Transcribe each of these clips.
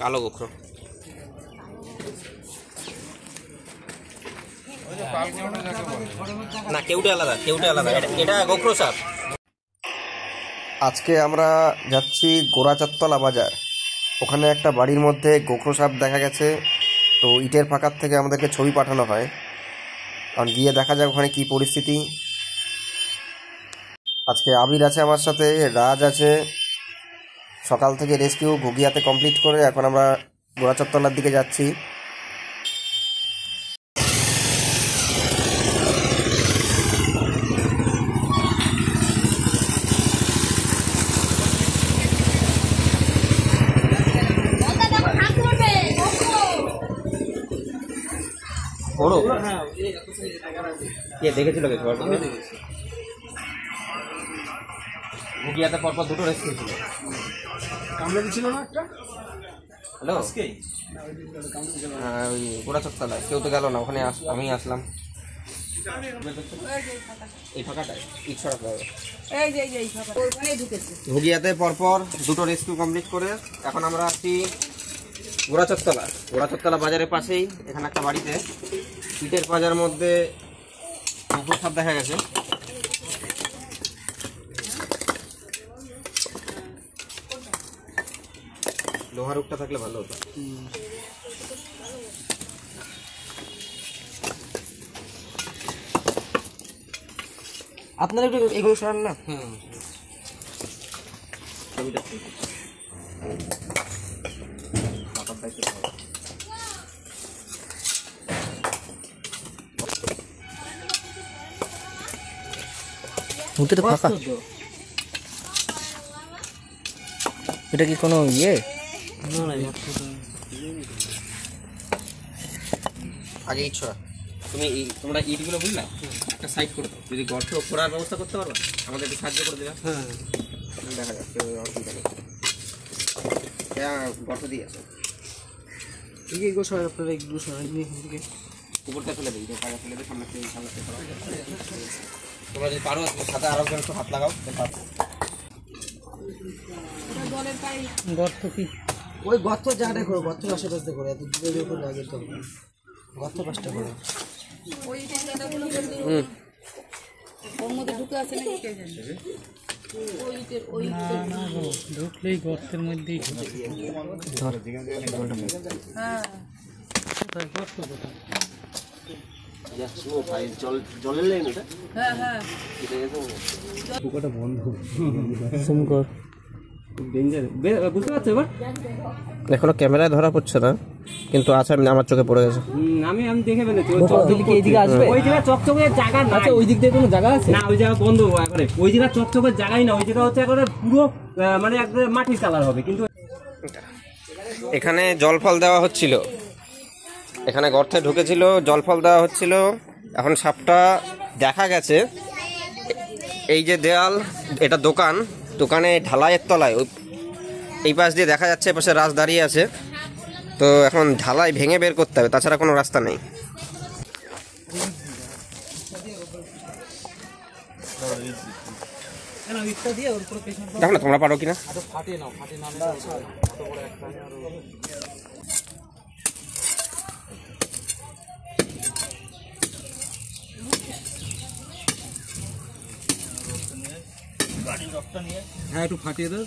কালো গোখরো। না কেউটা আলাদা, কেউটা আলাদা, এটা গোখরো সাপ। আজকে আমরা যাচ্ছি গোড়াচাঁদতলা বাজার। ওখানে একটা বাড়ির মধ্যে গোখরো সাপ দেখা গেছে। তো ইটের ফাঁকার থেকে আমাদেরকে ছবি পাঠানো হয়, কারণ গিয়ে দেখা যাক ওখানে কি পরিস্থিতি। আজকে আবির আছে আমার সাথে, রাজ আছে। সকাল থেকে রেস্কিউ ঘুগিয়াতে কমপ্লিট করে এখন আমরা গোড়াচাঁদতলার দিকে যাচ্ছি। দেখেছিল ঘুগিয়াতে পরপর দুটো রেস্কিউ ছিল। কামড়ে দিচ্ছিল না একটা? হ্যালো, ওই গোড়াচাঁদতলায় কেউ তো গেল না, ওখানে আমি আসলাম। এই ফাঁকাটায় ইট ছড়াতে হবে। ঘুগিয়াতে পরপর দুটো রেস্কিউ কমপ্লিট করে এখন আমরা আসছি গোড়াচাঁদতলা বাজারের পাশেই। এখানে একটা বাড়িতে ইটের পাজার মধ্যে গোখরো সাপ দেখা গেছে। লোহার উকটা থাকলে ভালো হতো। আপনারা একটু এগুলো সরান না। ফাঁকা, এটা কি কোনো ইয়ে? আগে ইট ছড়া, তোমরা ইটগুলো বুঝলা একটা সাইড করে দাও। যদি গর্ত খোঁড়ার ব্যবস্থা করতে পারো আমাদের একটু সাহায্য করে দেবে। হ্যাঁ দেখা যাচ্ছে অসুবিধা নেই, গর্ত দিয়ে আসো। এগুলো সবাই আপনারা এগুলো সবাই নিয়ে এখান থেকে উপরটা ফেলে দিই, টাকা ফেলে দিয়ে সামনে তোমরা যদি পারো সাথে আরো একটু হাত লাগাও। গর্ত কি ওই গর্ত জায়গাটা করো, গর্ত আশেপাশে করো, এত দূরে করে আগে তো গর্ত পাঁচটা করো। ঢুকলেই গর্তের মধ্যেই জলের লাইন ওটা। পোকাটা বন্ধ বুঝতে পারছো এবার? এখনো ক্যামেরায় ধরা পড়ছে না, কিন্তু আছে, আমার চোখে পড়ে গেছে। আমি দেখে ফেলেছি এইদিকে আসবে, ওই জায়গা চকচকের জায়গা না। আচ্ছা ওই দিক দিয়ে কোনো জায়গা আছে না? ওই জায়গা বন্ধ একবারে, ওই জায়গা চকচকের জায়গাই না, ওই জায়গা হচ্ছে একবারে পুরো মানে একবারে মাটির কালার হবে। কিন্তু এখানে জল ফল দেওয়া হচ্ছিল, এখানে গর্তে ঢুকেছিল, জল ফল দেওয়া হচ্ছিল। এখন সাপটা দেখা গেছে। এই যে দেয়াল, এটা দোকান, দোকানে ঢালাইয়ের তলায় এই পাশ দিয়ে দেখা যাচ্ছে, এপাশে রাজ দাঁড়িয়ে আছে। তো এখন ঢালাই ভেঙে বের করতে হবে, তাছাড়া কোনো রাস্তা নেই। দেখো না তোমরা পারো কিনা। হ্যাঁ একটু ফাটিয়ে দাও,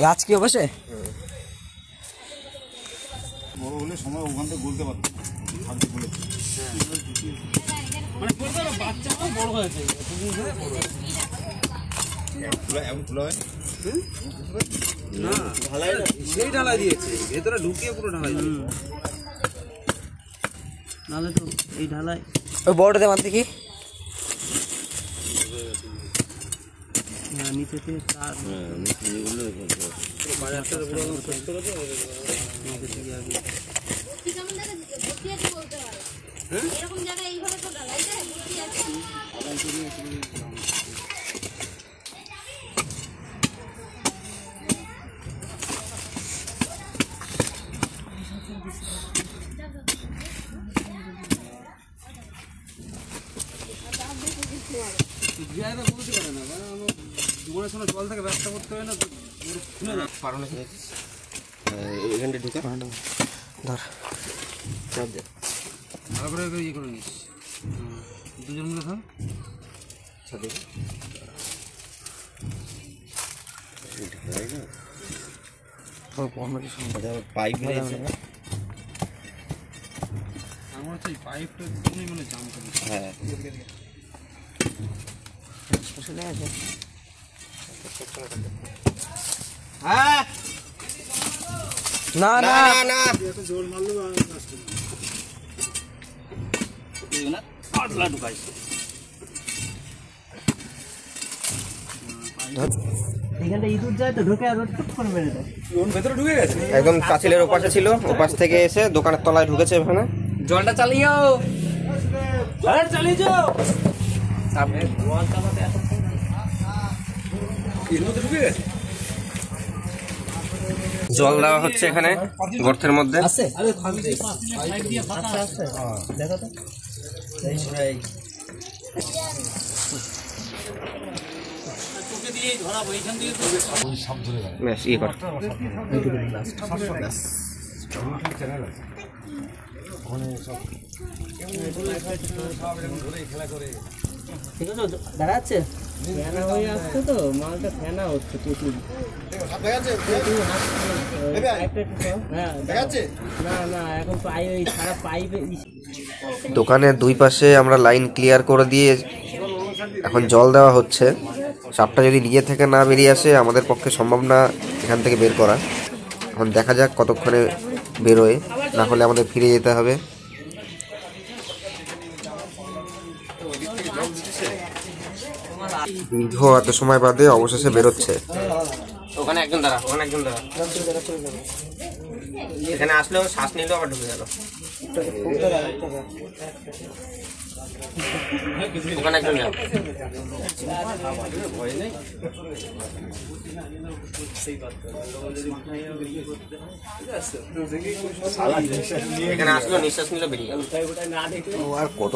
রাজ কি অবশ্যই বড় হলে সময় ওখান থেকে বলতে পারতো মানে বাচ্চাটাও বড় হয়েছে। না ঢালাই সেই ঢালাই দিয়েছে, ভেতরে ঢুকিয়ে পুরো ঢালাই নাহলে তো এই ঢালাই ওই বড়টাতে মারতে কি নিচে থেকে তার জল থেকে ব্যবস্থা করতে হয় না, পারলে এখানটা ঢুকে ধর ভালো করে ইয়ে করে নিস, দুজন মিলে ধর পাইপ আমার হচ্ছে পাইপটা মানে জাম করে। হ্যাঁ হ্যাঁ না না না জোর মারলো না আটলা ঢুকাইছে এখানে ইঁদুর যায় তো ঢুকে আর টুক করে মেরে দেয়। ওর ভেতরে ঢুকে গেছে একদম কাছিলের ওপাশে ছিল, ওপাশ থেকে এসে দোকানের তলায় ঢুকেছে। ওখানে জলটা চালিয়েও আরে চালিয়ে যাও সামনে জল চালাতে এত এর মধ্যে ঢুকে গেছে। জল দেওয়া হচ্ছে এখানে গর্তের মধ্যে আছে। আরে পাইপ দিয়ে ফাটা আছে, দেখো তো এই এই চোখে দিয়ে ধরাবো এইখান দিয়ে তো ওই সব ধরে গেল। বেশ ই কর এইটুকু লাস্ট চ্যানেল আছে ওখানে সব সব এরকম ধরে খেলা করে। ঠিক আছে দাঁড়াচ্ছে ফেনা হয়ে আসছে তো মালটা ফেনা হচ্ছে প্রচুর। দোকানের দুই পাশে আমরা লাইন ক্লিয়ার করে দিয়ে এখন জল দেওয়া হচ্ছে। সাপটা যদি নিজে থেকে না বেরিয়ে আসে আমাদের পক্ষে সম্ভব না এখান থেকে বের করা। এখন দেখা যাক কতক্ষণে বেরোয়, না হলে আমাদের ফিরে যেতে হবে। দীর্ঘ এত সময় বাদে অবশেষে বেরোচ্ছে। ওখানে একজন দাঁড়া, ওখানে একজন দাঁড়া, এখানে আসলেও শ্বাস নিলেও আবার ঢুকে গেল। ওখানে একজন যাও, এখানে আসলেও নিঃশ্বাস নিলেও বেরিয়ে গেল। আর কত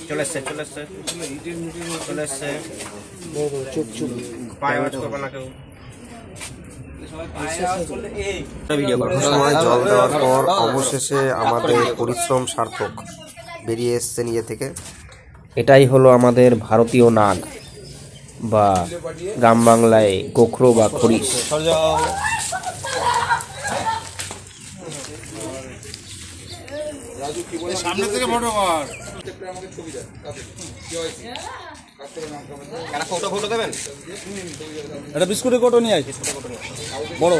চলে এসছে চলে এসছে চলে এসছে, পায়ে ওয়াচ করবে না কেউ। সময় জল দেওয়ার পর অবশেষে আমাদের পরিশ্রম সার্থক, বেরিয়ে এসছে নিজে থেকে। এটাই হলো আমাদের ভারতীয় নাগ বা গ্রাম বাংলায় গোখরো বা খরিশ। সামনে থেকে ফটো কর, ফটো দেবেন। একটা বিস্কুটের কোটো নিয়ে আসি, বড়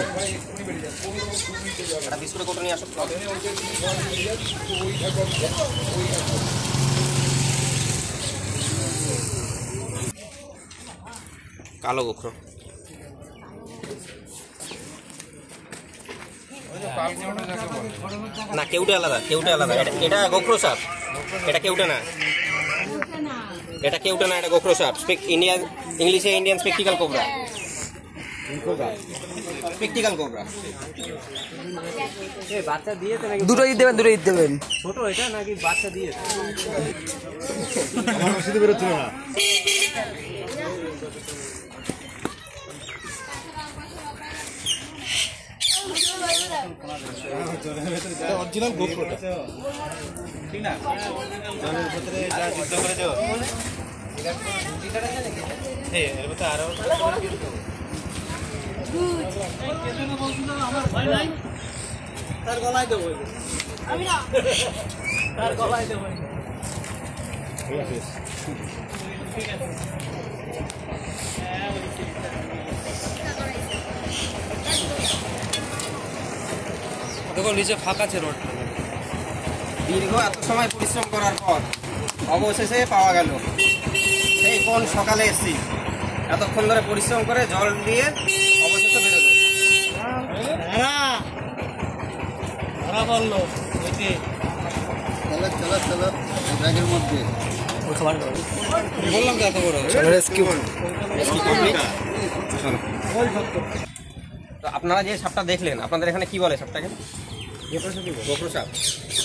বিস্কুটের কোটো নিয়ে আসো। কালো গোখরো না, কেউটা আলাদা, কেউটা আলাদা। এটা গোখরো সাপ, এটা কেউটা না, এটা কেউটা না, এটা গোখরো সাপ। ইন্ডিয়ান ইংলিশে Indian spectacled cobra, spectacled cobra. বাচ্চা দিয়েছে নাকি? দুটো ঈদ দেবেন, দুটো ঈদ দেবেন। ছোট এটা নাকি বাচ্চা দিয়েছে? আমার রসিদে বেরোচ্ছিল না। অরিজিনাল গোখরো ঠিক না, জলের ভিতরে যা যুদ্ধ করে দেও। হ্যাঁ এর ভিতরে আরো আমার ভয় নাই, তার গলায় দেবো, আমি না তার গলায় দেবো। ঠিক আছে ঠিক আছে, দেখো নিচে ফাঁকা আছে রোড। দীর্ঘ এত সময় পরিশ্রম করার পর অবশেষে পাওয়া গেল। সেই কোন সকালে এসেছি, এতক্ষণ ধরে পরিশ্রম করে জল দিয়ে অবশেষে বেরোলো। ধরা পড়লো ব্যাগের মধ্যে। বললাম তো এত বড় তো আপনারা যে সাপটা দেখলেন, আপনাদের এখানে কি বলে সাপটাকে? গোখরো সাপ।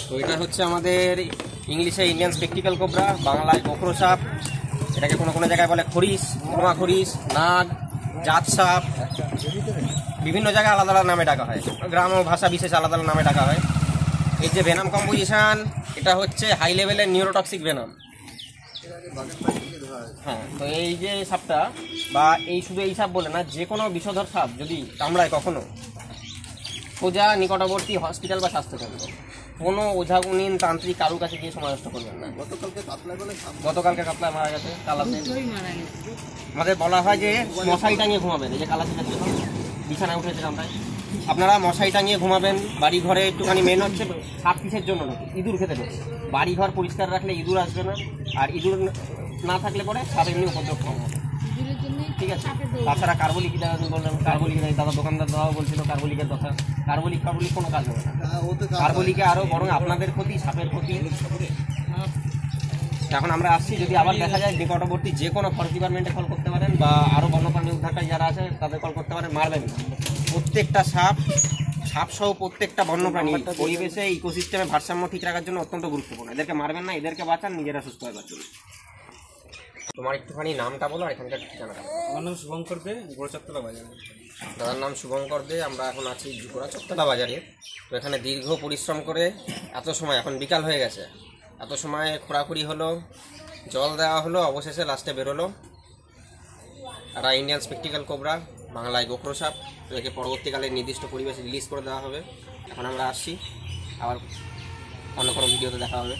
তো এটা হচ্ছে আমাদের ইংলিশে ইন্ডিয়ান স্পেকটিক্যাল কোবরা, বাংলায় গোখরো সাপ। এটাকে কোনো কোনো জায়গায় বলে খরিশ, নোয়া খরিশ, নাগ, জাত সাপ, বিভিন্ন জায়গায় আলাদা আলাদা নামে ডাকা হয়, গ্রাম ও ভাষা বিশেষ আলাদা আলাদা নামে ডাকা হয়। এই যে ভেনাম কম্পোজিশন, এটা হচ্ছে হাই লেভেলের নিউরোটক্সিক ভেনাম। হ্যাঁ, তো এই যে সাপটা বা এই শুধু এই সাপ বলে না, যে কোনো বিষধর সাপ যদি কামড়ায় কখনো, সোজা নিকটবর্তী হসপিটাল বা স্বাস্থ্যকেন্দ্র, কোনো ওঝাগুনিন তান্ত্রিক কারুর কাছে গিয়ে সময় নষ্ট করবেন না। গতকালকে কাতলায় মারা গেছে, কালাতে আমাদের বলা হয় যে মশারি টাঙিয়ে ঘুমাবেন। এই যে কালাতে বিছানায় উঠেছে আমরা, আপনারা মশারি টাঙিয়ে ঘুমাবেন। বাড়ি ঘরে একটুখানি মেন হচ্ছে সাপ কিসের জন্য ঢোকে, ইঁদুর খেতে ঢোকে। বাড়ি ঘর পরিষ্কার রাখলে ইঁদুর আসবে না, আর ইঁদুর না থাকলে পরে সাপ এমনি উপদ্রব কম হবে, ঠিক আছে। তাছাড়া কার্বলিক বললাম, কার্বলিক দাদা দোকানদার দাদাও বলছিল কার্বলিকের কথা। কার্বলিক কোনো কাজ হবে না, কার্বলিকে আরও বরং আপনাদের ক্ষতি, সাপের ক্ষতি। এখন আমরা আসছি, যদি আবার দেখা যায় নিকটবর্তী যে কোনো ফরেস্ট ডিপার্টমেন্টে কল করতে পারেন, বা আরও বন্যপ্রাণী উদ্ধারকারী যারা আছে তাদের কল করতে পারেন। মারবেন না, প্রত্যেকটা সাপ সহ প্রত্যেকটা বন্যপ্রাণী পরিবেশে ইকোসিস্টেমে ভারসাম্য ঠিক রাখার জন্য অত্যন্ত গুরুত্বপূর্ণ। এদেরকে মারবেন না, এদেরকে বাঁচান, নিজেরা সুস্থ হয়ে বাঁচুন। তোমার একটুখানি নামটা বলো আর এখানকার ঠিকানাটা। আমার নাম শুভঙ্কর দে, গোড়াচত্তলা বাজারে। দাদার নাম শুভঙ্কর দে। আমরা এখন আছি গোড়াচত্তলা বাজারে। তো এখানে দীর্ঘ পরিশ্রম করে এত সময়, এখন বিকাল হয়ে গেছে, এত সময় খোঁড়াখুড়ি হলো, জল দেওয়া হলো, অবশেষে লাস্টে বেরোলো আর ইন্ডিয়ান স্পেকটিক্যাল কোবরা, বাংলায় গোখরো সাপ। একে পরবর্তীকালে নির্দিষ্ট পরিবেশে রিলিজ করে দেওয়া হবে। এখন আমরা আসছি, আবার অন্য কোনো ভিডিওতে দেখা হবে।